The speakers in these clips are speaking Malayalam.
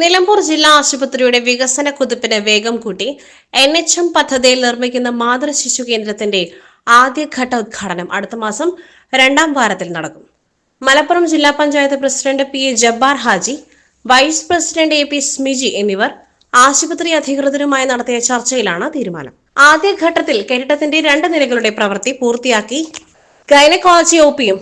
നിലമ്പൂർ ജില്ലാ ആശുപത്രിയുടെ വികസന കുതിപ്പിന് വേഗം കൂട്ടി NHM പദ്ധതിയിൽ നിർമ്മിക്കുന്ന മാതൃശിശു കേന്ദ്രത്തിന്റെ ആദ്യഘട്ട ഉദ്ഘാടനം അടുത്ത മാസം 2ാം വാരത്തിൽ നടക്കും. മലപ്പുറം ജില്ലാ panchayat president PA Jabbar Haji, vice president AP Smiji എന്നിവർ ആശുപത്രി അധികൃതരുമായി നടത്തിയ ചർച്ചയിലാണ് തീരുമാനം. ആദ്യഘട്ടത്തിൽ കെട്ടിടത്തിന്റെ 2 നിലകളുടെ പ്രവൃത്തി പൂർത്തിയാക്കി ഗൈനക്കോളജി OPയും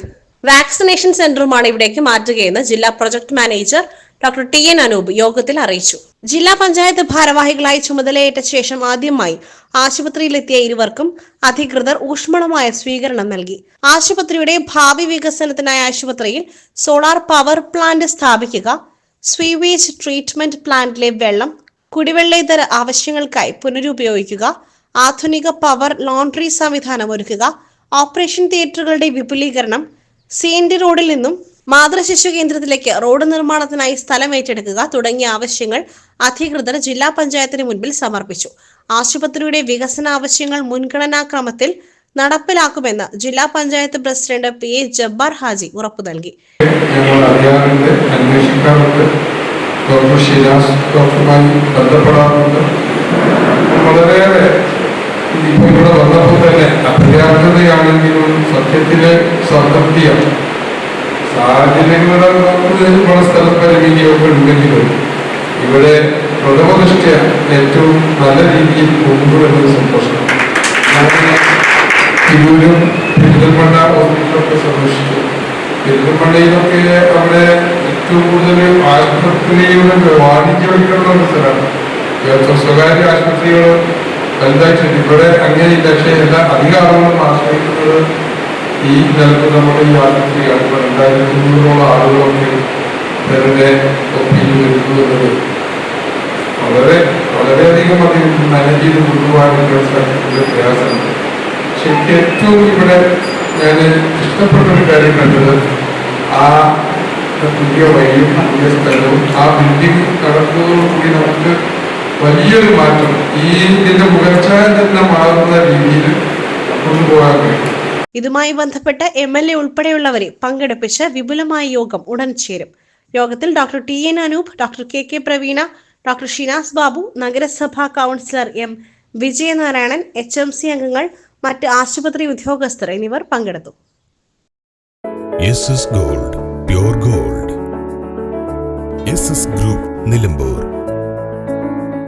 വാക്സിനേഷൻ സെന്ററുമാണ് ഇവിടേക്ക് മാറ്റുകയെന്ന് ജില്ലാ project manager doctor TN Anoop യോഗത്തിൽ അറിയിച്ചു. ജില്ലാ പഞ്ചായത്ത് ഭാരവാഹികളായി ചുമതലയേറ്റ ശേഷം ആദ്യമായി ആശുപത്രിയിലെത്തിയ ഇരുവർക്കും അധികൃതർ ഊഷ്മളമായ സ്വീകരണം നൽകി. ആശുപത്രിയുടെ ഭാവി വികസനത്തിനായി ആശുപത്രിയിൽ സോളാർ പവർ പ്ലാന്റ് സ്ഥാപിക്കുക, സ്വീവേജ് ട്രീറ്റ്മെന്റ് പ്ലാന്റിലെ വെള്ളം കുടിവെള്ളേതര ആവശ്യങ്ങൾക്കായി പുനരുപയോഗിക്കുക, ആധുനിക പവർ ലോണ്ടറി സംവിധാനം ഒരുക്കുക, ഓപ്പറേഷൻ തിയേറ്ററുകളുടെ വിപുലീകരണം, CND റോഡിൽ നിന്നും മാതൃശിശു കേന്ദ്രത്തിലേക്ക് റോഡ് നിർമ്മാണത്തിനായി സ്ഥലം ഏറ്റെടുക്കുക തുടങ്ങിയ ആവശ്യങ്ങൾ അധികൃതർ ജില്ലാ പഞ്ചായത്തിന് മുൻപിൽ സമർപ്പിച്ചു. ആശുപത്രിയുടെ വികസന ആവശ്യങ്ങൾ മുൻഗണനാക്രമത്തിൽ നടപ്പിലാക്കുമെന്ന് ജില്ലാ പഞ്ചായത്ത് പ്രസിഡന്റ് PA ജബ്ബാർ ഹാജി ഉറപ്പു നൽകി. ഇവിടെ വന്നപ്പോൾ തന്നെ അപര്യാപ്തതയാണെങ്കിലും സത്യത്തിലെ സംതൃപ്തിയാണ്. സാഹചര്യങ്ങളുടെ പല സ്ഥലത്ത് പരിമിതിയൊക്കെ ഉണ്ടെങ്കിലും ഇവിടെ പ്രഥമദൃഷ്ട്യ ഏറ്റവും നല്ല രീതിയിൽ കൊണ്ടുവരുന്നത് സന്തോഷം. തിരൂരും പെരിന്തൽമണ്ണ ഹോസ്പിറ്റലൊക്കെ സന്ദർശിച്ചു. പെരിന്തൽമണ്ണയിലൊക്കെ അവിടെ ഏറ്റവും കൂടുതൽ ആശുപത്രിയുടെ വാണിജ്യവൽക്കരണ ഒരു സ്ഥലമാണ്. സ്വകാര്യ ആശുപത്രികൾ വലുതായിട്ടുണ്ട്. ഇവിടെ അങ്ങനെയില്ല. പക്ഷേ എല്ലാ അധികാരങ്ങളും ആശ്രയിക്കുന്നത് ഈ നിലക്ക് നമ്മുടെ ഈ ആശുപത്രിയാണ്. ഇപ്പോൾ 2300 ആളുകളൊക്കെ ഇവരുടെ ഒപ്പിയിൽ വരുന്നു എന്നത് വളരെയധികം അധികം മാനേജ് ചെയ്ത് കൊണ്ടുപോകാനുള്ള പ്രയാസമുണ്ട്. പക്ഷെ എനിക്ക് ഏറ്റവും ഇവിടെ ഞാൻ ഇഷ്ടപ്പെട്ടൊരു കാര്യം കണ്ടത് ആ പുതിയ വഴിയും പുതിയ സ്ഥലവും ആ ബിൽഡിംഗ് നടക്കുന്നതോടുകൂടി നമുക്ക് വലിയൊരു മാറ്റം ഇതിന്റെ മുഖച്ഛായ തന്നെ മാറുന്ന രീതിയിൽ കൊണ്ടുപോകാൻ കഴിയും. ഇതുമായി ബന്ധപ്പെട്ട് MLA ഉൾപ്പെടെയുള്ളവരെ പങ്കെടുപ്പിച്ച് വിപുലമായ യോഗം ഉടൻ ചേരും. യോഗത്തിൽ doctor TN Anoop, doctor KK Praveena, doctor Shinas Babu, നഗരസഭാ കൗൺസിലർ M വിജയനാരായണൻ, HMC അംഗങ്ങൾ, മറ്റ് ആശുപത്രി ഉദ്യോഗസ്ഥർ എന്നിവർ പങ്കെടുത്തു. SS Gold, Pure Gold. SS Group, Nilambur.